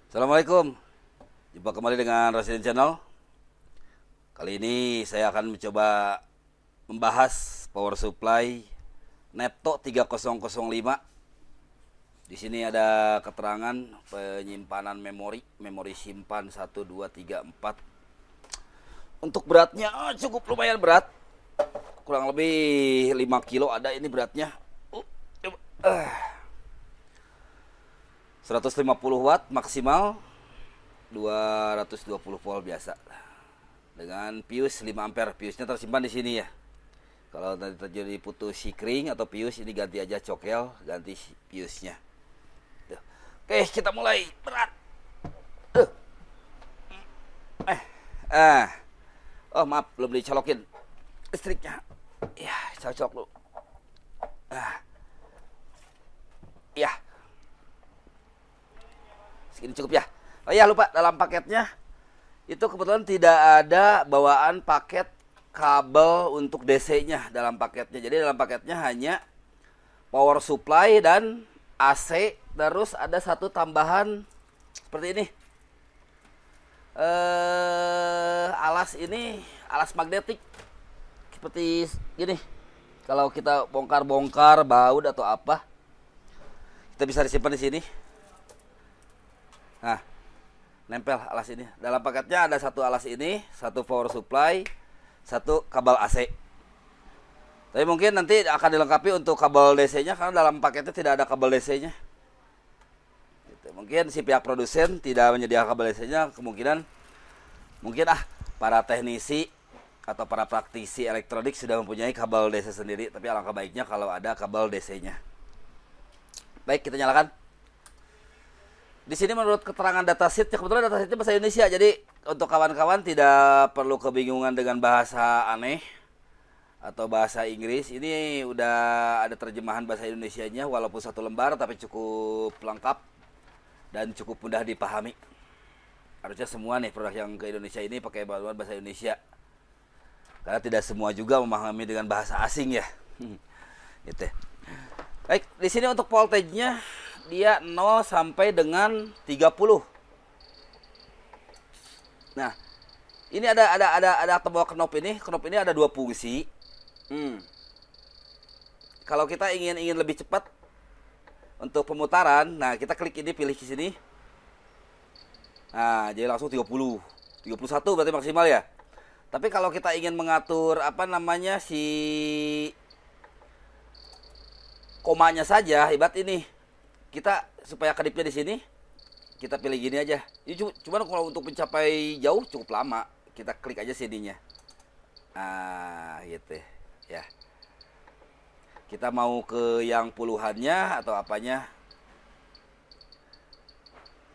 Assalamualaikum. Jumpa kembali dengan Resident Channel. Kali ini saya akan mencoba membahas power supply Neto 3005. Di sini ada keterangan penyimpanan memori simpan 1 2 3 4. Untuk beratnya cukup lumayan berat. Kurang lebih 5 kilo ada ini beratnya. 150 watt maksimal, 220 volt biasa. Dengan fuse 5 ampere. Fuse-nya tersimpan di sini ya. Kalau nanti terjadi putus sikring atau fuse, ini ganti aja cokel, ganti fuse-nya. Oke, kita mulai. Berat. Oh maaf, belum dicolokin listriknya. Ya, cocok lu. Ya. Segini cukup ya. Oh ya, lupa, dalam paketnya itu kebetulan tidak ada bawaan paket kabel untuk DC-nya dalam paketnya. Jadi dalam paketnya hanya power supply dan AC, terus ada satu tambahan seperti ini. Alas magnetik seperti gini. Kalau kita bongkar-bongkar baut atau apa, kita bisa disimpan di sini. Nah, nempel alas ini. Dalam paketnya ada satu alas ini, satu power supply, satu kabel AC. Tapi mungkin nanti akan dilengkapi untuk kabel DC-nya karena dalam paketnya tidak ada kabel DC-nya. Gitu. Mungkin si pihak produsen tidak menyediakan kabel DC-nya, kemungkinan mungkin para teknisi atau para praktisi elektronik sudah mempunyai kabel DC sendiri, tapi alangkah baiknya kalau ada kabel DC-nya. Baik, kita nyalakan. Di sini menurut keterangan datasheet, kebetulan datasheetnya bahasa Indonesia, jadi untuk kawan-kawan tidak perlu kebingungan dengan bahasa aneh atau bahasa Inggris. Ini udah ada terjemahan bahasa Indonesianya, walaupun satu lembar tapi cukup lengkap dan cukup mudah dipahami. Harusnya semua nih produk yang ke Indonesia ini pakai bahasa Indonesia, karena tidak semua juga memahami dengan bahasa asing ya. Gitu. Baik, di sini untuk voltage-nya dia 0 sampai dengan 30. Nah, ini ada tombol knop ini. Knop ini ada dua fungsi. Kalau kita ingin lebih cepat untuk pemutaran, nah kita klik ini, pilih di sini. Nah, jadi langsung 30. 31 berarti maksimal ya. Tapi kalau kita ingin mengatur si komanya saja, hebat ini. Kita supaya kedipnya di sini, kita pilih gini aja. Ini cuman kalau untuk mencapai jauh cukup lama, kita klik aja sininya. Gitu ya. Kita mau ke yang puluhannya atau apanya?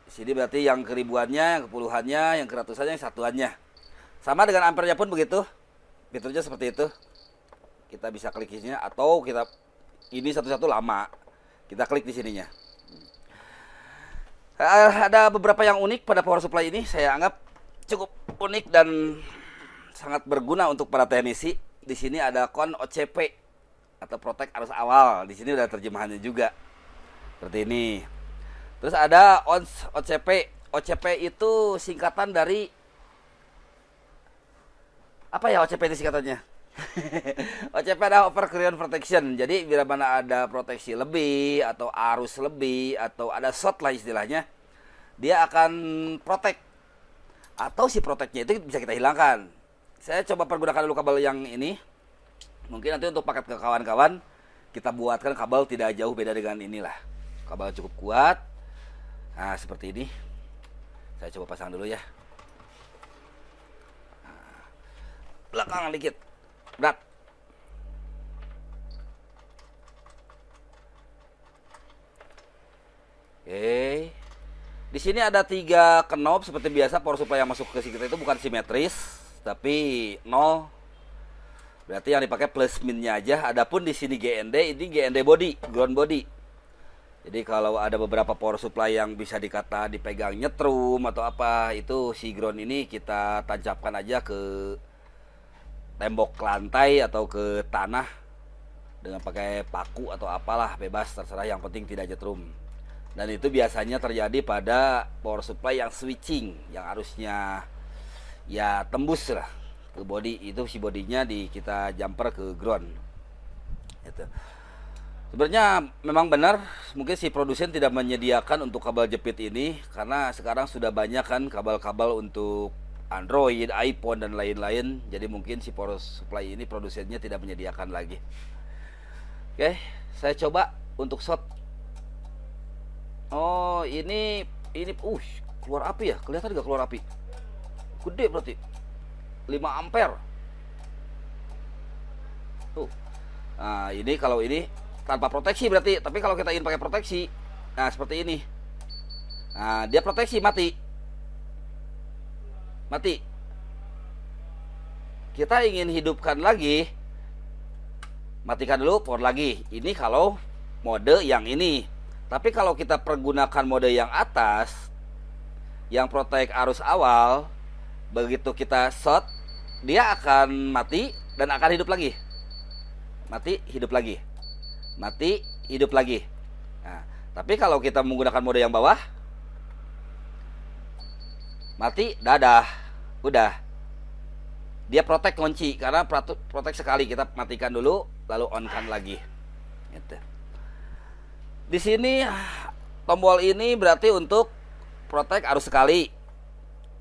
Di sini berarti yang keribuannya, yang kepuluhannya, yang keratusannya, yang satuannya. Sama dengan ampernya pun begitu. Fiturnya seperti itu. Kita bisa klik di sini atau kita ini satu-satu lama. Kita klik di sininya. Ada beberapa yang unik pada power supply ini, saya anggap cukup unik dan sangat berguna untuk para teknisi. Di sini ada kon OCP atau protek arus awal. Di sini ada terjemahannya juga. Seperti ini. Terus ada ONS OCP. OCP itu singkatan dari apa ya OCP itu singkatannya? OCP ada over current protection. Jadi bila mana ada proteksi lebih atau arus lebih atau ada short lah istilahnya, dia akan protect. Atau si protectnya itu bisa kita hilangkan. Saya coba pergunakan dulu kabel yang ini. Mungkin nanti untuk paket ke kawan-kawan kita buatkan kabel tidak jauh beda dengan inilah. Kabel cukup kuat. Nah, seperti ini. Saya coba pasang dulu ya. Belakang dikit. Berat. Oke. Di sini ada 3 knob seperti biasa. Power supply yang masuk ke sini itu bukan simetris, tapi 0. Berarti yang dipakai plus minnya aja. Adapun di sini GND, ini GND body, ground body. Jadi kalau ada beberapa power supply yang bisa dikata dipegang nyetrum atau apa, itu si ground ini kita tancapkan aja ke tembok lantai atau ke tanah dengan pakai paku atau apalah, bebas terserah, yang penting tidak jetrum. Dan itu biasanya terjadi pada power supply yang switching, yang harusnya ya tembus lah ke body, itu si bodinya kita jumper ke ground. Itu. Sebenarnya memang benar, mungkin si produsen tidak menyediakan untuk kabel jepit ini karena sekarang sudah banyak kan kabel-kabel untuk Android, iPhone dan lain-lain. Jadi mungkin si power supply ini produsennya tidak menyediakan lagi. Oke, saya coba untuk shot. Oh, ini keluar api ya? Kelihatan nggak keluar api? Gede berarti. 5 ampere. Tuh. Nah, ini kalau ini tanpa proteksi berarti, tapi kalau kita ingin pakai proteksi, nah seperti ini. Nah, dia proteksi mati. Kita ingin hidupkan lagi, matikan dulu, power lagi. Ini kalau mode yang ini. Tapi kalau kita pergunakan mode yang atas, yang protect arus awal, begitu kita short, dia akan mati dan akan hidup lagi. Mati, hidup lagi. Mati, hidup lagi. Nah, tapi kalau kita menggunakan mode yang bawah, mati, dadah, udah. Dia protect kunci karena protect sekali. Kita matikan dulu, lalu on kan lagi. Gitu. Di sini tombol ini berarti untuk protect arus sekali.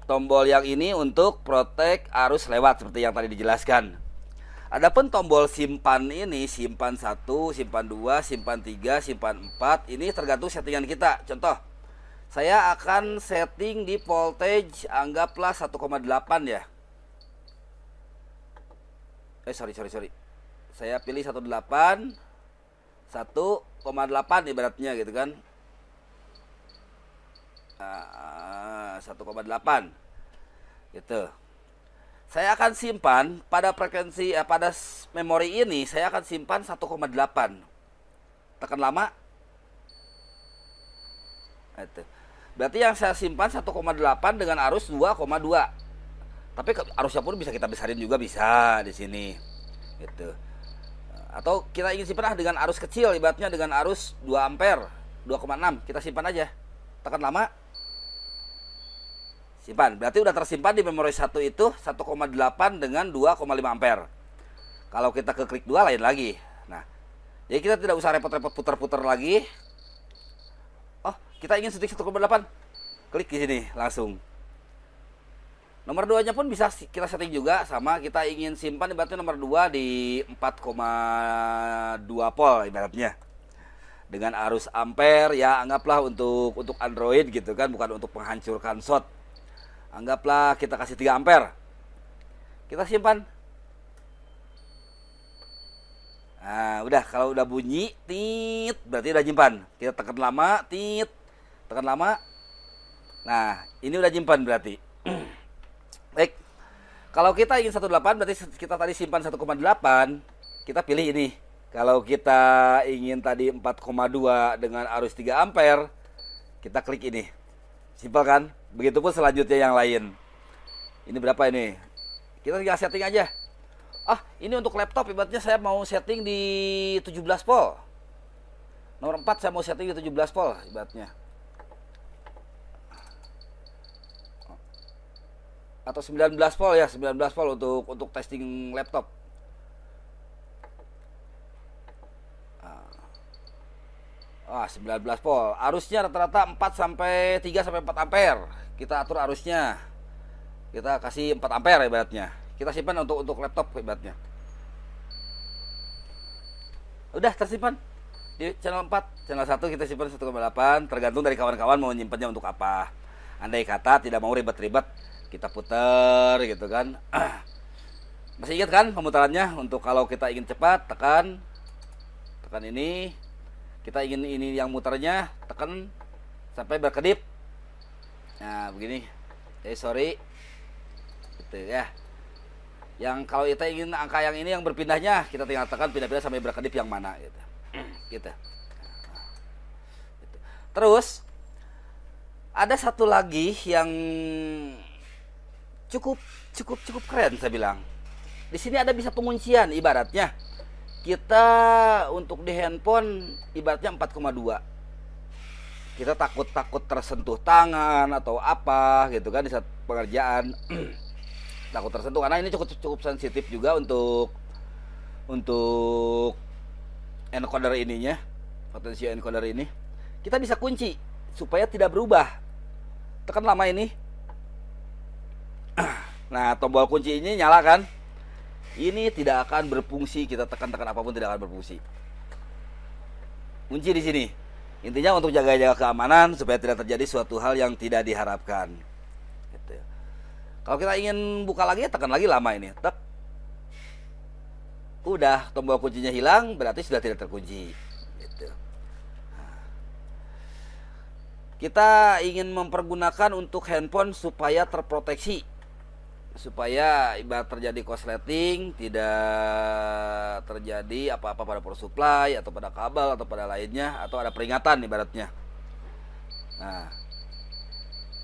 Tombol yang ini untuk protect arus lewat seperti yang tadi dijelaskan. Adapun tombol simpan ini, simpan 1, simpan 2, simpan 3, simpan 4, ini tergantung settingan kita. Contoh, saya akan setting di voltage anggaplah 1,8 ya. Sorry. Saya pilih 1,8 ibaratnya gitu kan. 1,8 gitu. Saya akan simpan pada frekuensi pada memori ini, saya akan simpan 1,8. Tekan lama. Itu. Berarti yang saya simpan 1,8 dengan arus 2,2. Tapi arusnya pun bisa kita besarin juga, bisa di sini. Gitu. Atau kita ingin simpan dengan arus kecil, ibaratnya dengan arus 2 ampere, 2,6. Kita simpan aja. Tekan lama. Simpan, berarti udah tersimpan di memori 1 itu 1,8 dengan 2,5 ampere. Kalau kita ke klik 2 lain lagi. Nah, jadi kita tidak usah repot-repot putar-putar lagi. Oh, kita ingin setting 1,8. Klik di sini langsung. Nomor 2-nya pun bisa kita setting juga sama. Kita ingin simpan ibaratnya nomor 2 di 4,2 volt ibaratnya. Dengan arus ampere ya, anggaplah untuk Android gitu kan, bukan untuk menghancurkan shot. Anggaplah kita kasih 3 ampere. Kita simpan. Nah, udah, kalau udah bunyi tit, berarti udah nyimpan. Kita tekan lama, tit. Tekan lama. Nah, ini udah nyimpan berarti. Baik. Kalau kita ingin 1,8 berarti kita tadi simpan 1,8, kita pilih ini. Kalau kita ingin tadi 4,2 dengan arus 3 ampere, kita klik ini. Simpel kan? Begitupun selanjutnya yang lain. Ini berapa ini? Kita tinggal setting aja. Ini untuk laptop ibaratnya saya mau setting di 17 volt. Nomor 4 saya mau setting di 17 volt ibaratnya. Atau 19 volt ya, 19 volt untuk testing laptop. 19 volt. Arusnya rata-rata 4 sampai 3 sampai 4 ampere. Kita atur arusnya. Kita kasih 4 ampere ibaratnya. Kita simpan untuk laptop ibaratnya. Udah tersimpan di channel 4. Channel 1 kita simpan 1,8, tergantung dari kawan-kawan mau nyimpannya untuk apa. Andai kata tidak mau ribet-ribet, kita putar gitu kan. Masih ingat kan pemutarannya? Untuk kalau kita ingin cepat, tekan ini. Kita ingin ini yang muternya, tekan sampai berkedip. Nah, begini. Sorry. Gitu ya. Yang kalau kita ingin angka yang ini yang berpindahnya, kita tinggal tekan pindah-pindah sampai berkedip yang mana gitu. Gitu. Terus ada satu lagi yang cukup keren saya bilang. Di sini ada bisa penguncian ibaratnya. Kita untuk di handphone ibaratnya 4,2. kita takut tersentuh tangan atau apa gitu kan di saat pengerjaan. Takut tersentuh karena ini cukup sensitif juga untuk encoder ininya, potensio encoder ini. Kita bisa kunci supaya tidak berubah. Tekan lama ini. Nah, tombol kunci ini nyala kan? Ini tidak akan berfungsi, kita tekan-tekan apapun tidak akan berfungsi. Kunci di sini. Intinya untuk jaga-jaga keamanan supaya tidak terjadi suatu hal yang tidak diharapkan. Gitu. Kalau kita ingin buka lagi, tekan lagi lama ini. Tek. Udah, tombol kuncinya hilang, berarti sudah tidak terkunci. Gitu. Kita ingin mempergunakan untuk handphone supaya terproteksi, supaya ibarat terjadi korsleting, tidak terjadi apa-apa pada power supply atau pada kabel atau pada lainnya, atau ada peringatan ibaratnya. Nah,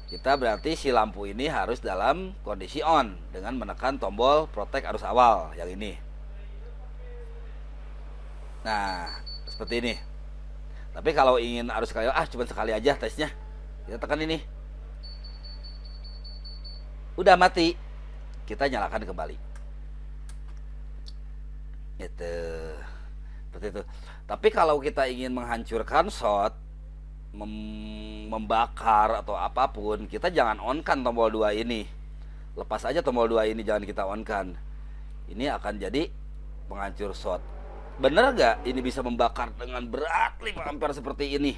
kita berarti si lampu ini harus dalam kondisi on dengan menekan tombol protect arus awal yang ini. Nah, seperti ini. Tapi kalau ingin arus sekali, cuma sekali aja tesnya, kita tekan ini. Udah mati, kita nyalakan kembali. Gitu. Seperti itu. Tapi kalau kita ingin menghancurkan shot, membakar atau apapun, kita jangan on kan tombol 2 ini. Lepas aja tombol 2 ini, jangan kita on kan. Ini akan jadi penghancur shot. Bener gak ini bisa membakar dengan berat 5 ampere seperti ini?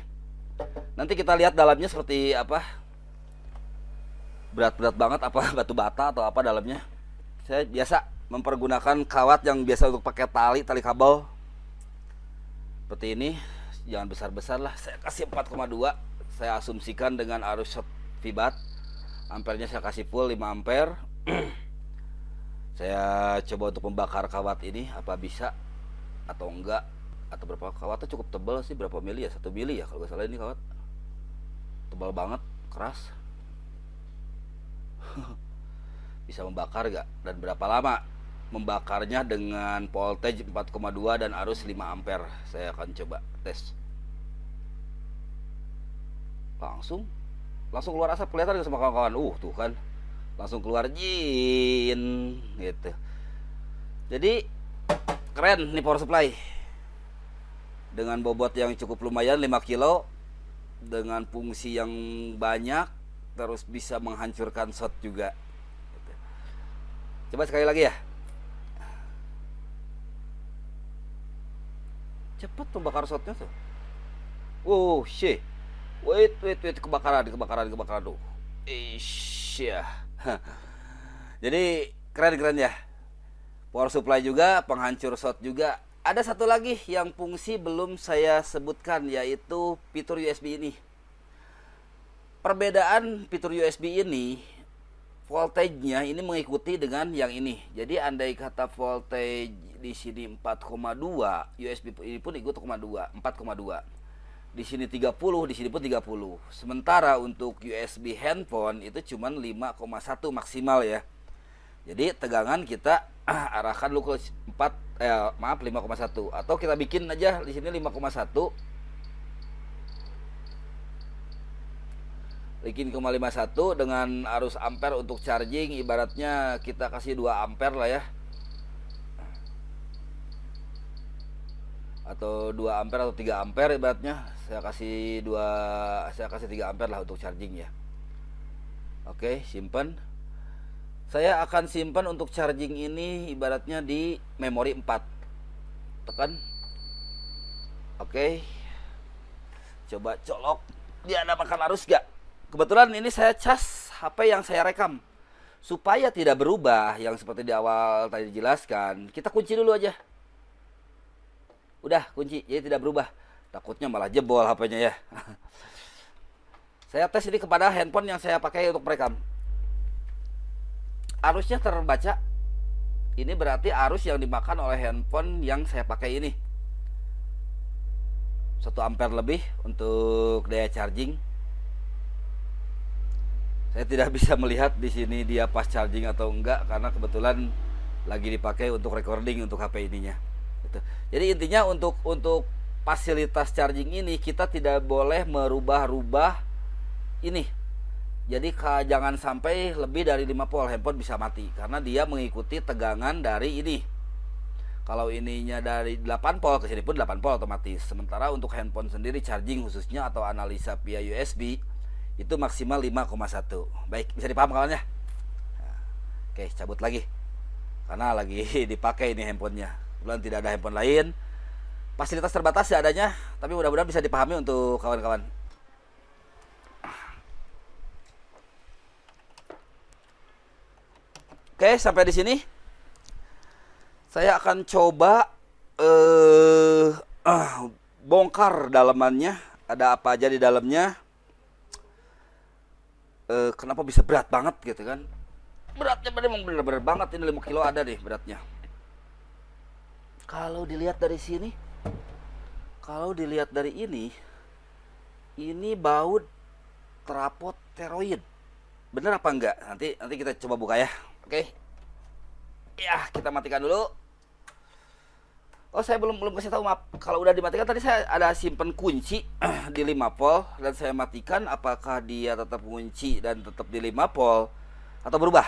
Nanti kita lihat dalamnya seperti apa. Berat-berat banget apa batu bata atau apa dalamnya. Saya biasa mempergunakan kawat yang biasa untuk pakai tali kabel seperti ini. Jangan besar-besar lah. Saya kasih 4,2. Saya asumsikan dengan arus short vibat. Ampernya saya kasih full 5 ampere. Saya coba untuk membakar kawat ini, apa bisa atau enggak, atau berapa. Kawatnya cukup tebal sih, berapa mili ya, 1 mili ya kalau gak salah ini kawat. Tebal banget, keras. Bisa membakar gak, dan berapa lama membakarnya dengan voltage 4,2 dan arus 5 ampere. Saya akan coba tes. Langsung keluar asap, kelihatan gak sama kawan-kawan? Tuh kan, langsung keluar jin gitu. Jadi keren nih power supply dengan bobot yang cukup lumayan 5 kilo, dengan fungsi yang banyak, terus bisa menghancurkan shot juga gitu. Coba sekali lagi ya. Cepet tuh bakar shotnya tuh. Shit. Wait, kebakaran tuh. Iya. Jadi keren ya. Power supply juga, penghancur shot juga. Ada satu lagi yang fungsi belum saya sebutkan, yaitu fitur USB ini. Perbedaan fitur USB ini, voltage-nya ini mengikuti dengan yang ini. Jadi andai kata voltage di sini 4,2, USB ini pun ikut 4,2. Di sini 30, di sini pun 30. Sementara untuk USB handphone itu cuma 5,1 maksimal ya. Jadi tegangan kita arahkan dulu ke 5,1, atau kita bikin aja di sini 5,1. Bikin 5,1 dengan arus ampere untuk charging, ibaratnya kita kasih 2 ampere lah ya. Atau 2 ampere atau 3 ampere ibaratnya. Saya kasih 3 ampere lah untuk charging ya. Oke, simpan. Saya akan simpan untuk charging ini ibaratnya di memori 4. Tekan. Oke. Coba colok. Dia ada makan arus gak? Kebetulan ini saya cas HP yang saya rekam. Supaya tidak berubah yang seperti di awal tadi dijelaskan, kita kunci dulu aja. Udah kunci, jadi tidak berubah. Takutnya malah jebol HP-nya ya. Saya tes ini kepada handphone yang saya pakai untuk merekam. Arusnya terbaca. Ini berarti arus yang dimakan oleh handphone yang saya pakai ini. 1 ampere lebih untuk daya charging. Saya tidak bisa melihat di sini dia pas charging atau enggak, karena kebetulan lagi dipakai untuk recording untuk HP ininya. Gitu. Jadi intinya untuk fasilitas charging ini kita tidak boleh merubah-rubah ini. Jadi jangan sampai lebih dari 5 volt handphone bisa mati karena dia mengikuti tegangan dari ini. Kalau ininya dari 8 volt ke sini pun 8 volt otomatis. Sementara untuk handphone sendiri charging khususnya atau analisa via USB itu maksimal 5,1. Baik, bisa dipaham kawan ya? Oke, cabut lagi. Karena lagi dipakai ini handphonenya. Kebetulan tidak ada handphone lain. Fasilitas terbatas adanya, tapi mudah-mudahan bisa dipahami untuk kawan-kawan. Oke, sampai di sini saya akan coba bongkar dalamannya, ada apa aja di dalamnya. Kenapa bisa berat banget gitu kan? Beratnya memang bener-bener banget, ini 5 kilo ada deh beratnya. Kalau dilihat dari sini, kalau dilihat dari ini baut trapod teroid. Bener apa enggak? Nanti kita coba buka ya. Oke. Ya, kita matikan dulu. Oh, saya belum kasih tahu, maaf. Kalau udah dimatikan tadi saya ada simpen kunci di 5 volt dan saya matikan, apakah dia tetap kunci dan tetap di 5 volt atau berubah?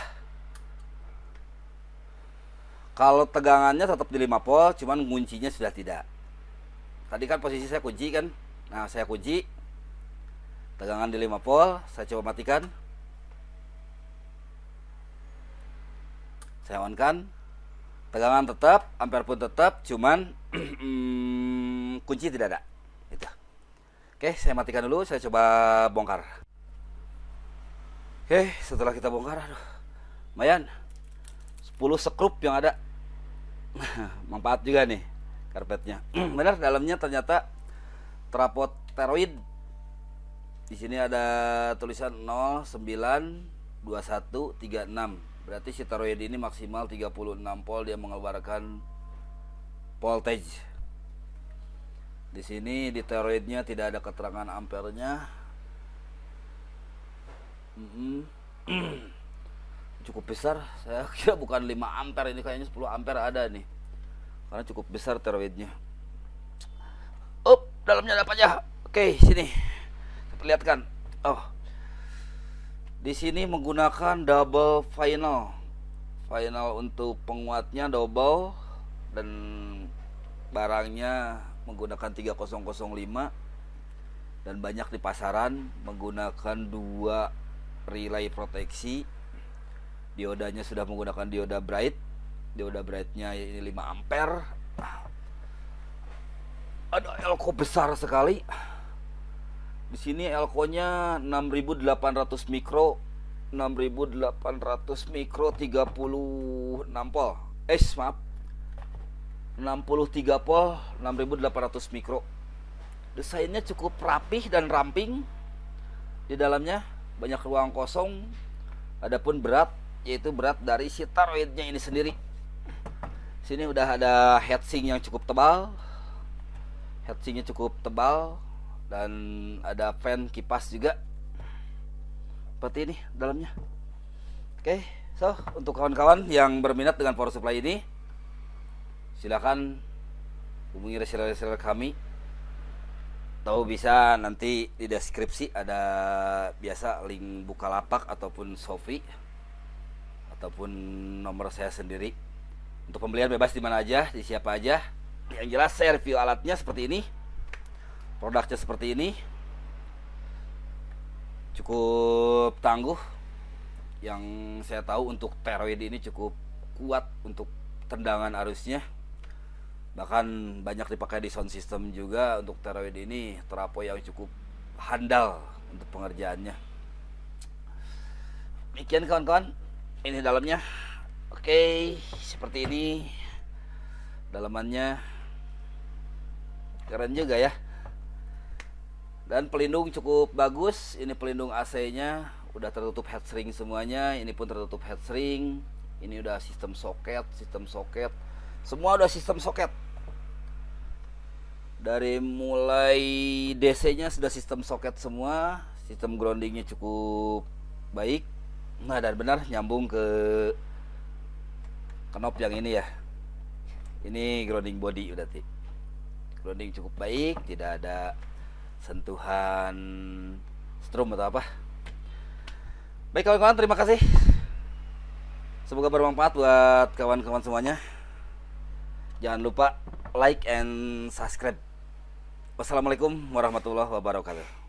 Kalau tegangannya tetap di 5 volt, cuman kuncinya sudah tidak. Tadi kan posisi saya kunci kan. Nah, saya kunci. Tegangan di 5 volt, saya coba matikan. Saya on kan, tegangan tetap, ampere pun tetap, cuman kunci tidak ada. Itu. Oke, saya matikan dulu, saya coba bongkar. Oke, setelah kita bongkar, aduh, lumayan, 10 skrup yang ada. Manfaat juga nih karpetnya. Benar, dalamnya ternyata trapod teroid. Di sini ada tulisan 092136. Berarti si teroid ini maksimal 36 volt dia mengeluarkan voltage. Di sini di teroidnya tidak ada keterangan ampernya. Cukup besar. Saya kira bukan 5 ampere, ini kayaknya 10 ampere ada nih. Karena cukup besar teroidnya. Dalamnya ada apa aja? Oke, sini. Saya perlihatkan. Di sini menggunakan double final. Final untuk penguatnya double dan barangnya menggunakan 3005 dan banyak di pasaran menggunakan 2 relay proteksi. Diodanya sudah menggunakan dioda bright. Dioda brightnya ini 5 ampere. Ada elko besar sekali. Di sini elko-nya 6800 mikro, 6800 mikro 36 volt. Maaf. 63 volt, 6800 mikro. Desainnya cukup rapih dan ramping. Di dalamnya banyak ruang kosong. Adapun berat, yaitu berat dari si teroidnya ini sendiri. Sini udah ada heatsink yang cukup tebal. Heatsinknya cukup tebal. Dan ada fan kipas juga. Seperti ini dalamnya. Oke, so untuk kawan-kawan yang berminat dengan power supply ini, silakan hubungi reseller kami. Tahu bisa nanti di deskripsi ada biasa link Bukalapak ataupun Shopee ataupun nomor saya sendiri. Untuk pembelian bebas di mana aja, di siapa aja. Yang jelas saya review alatnya seperti ini. Produknya seperti ini, cukup tangguh. Yang saya tahu untuk teroid ini cukup kuat untuk tendangan arusnya. Bahkan banyak dipakai di sound system juga. Untuk teroid ini trafo yang cukup handal untuk pengerjaannya. Demikian kawan-kawan, ini dalamnya. Oke, seperti ini dalamannya. Keren juga ya. Dan pelindung cukup bagus. Ini pelindung AC-nya udah tertutup heatsink semuanya. Ini pun tertutup heatsink. Ini udah sistem soket. Semua udah sistem soket. Dari mulai DC-nya sudah sistem soket semua. Sistem groundingnya cukup baik. Nah, dan benar nyambung ke knob yang ini ya. Ini grounding body berarti. Grounding cukup baik, tidak ada sentuhan strum atau apa. Baik kawan-kawan, terima kasih. Semoga bermanfaat buat kawan-kawan semuanya. Jangan lupa like and subscribe. Wassalamualaikum warahmatullahi wabarakatuh.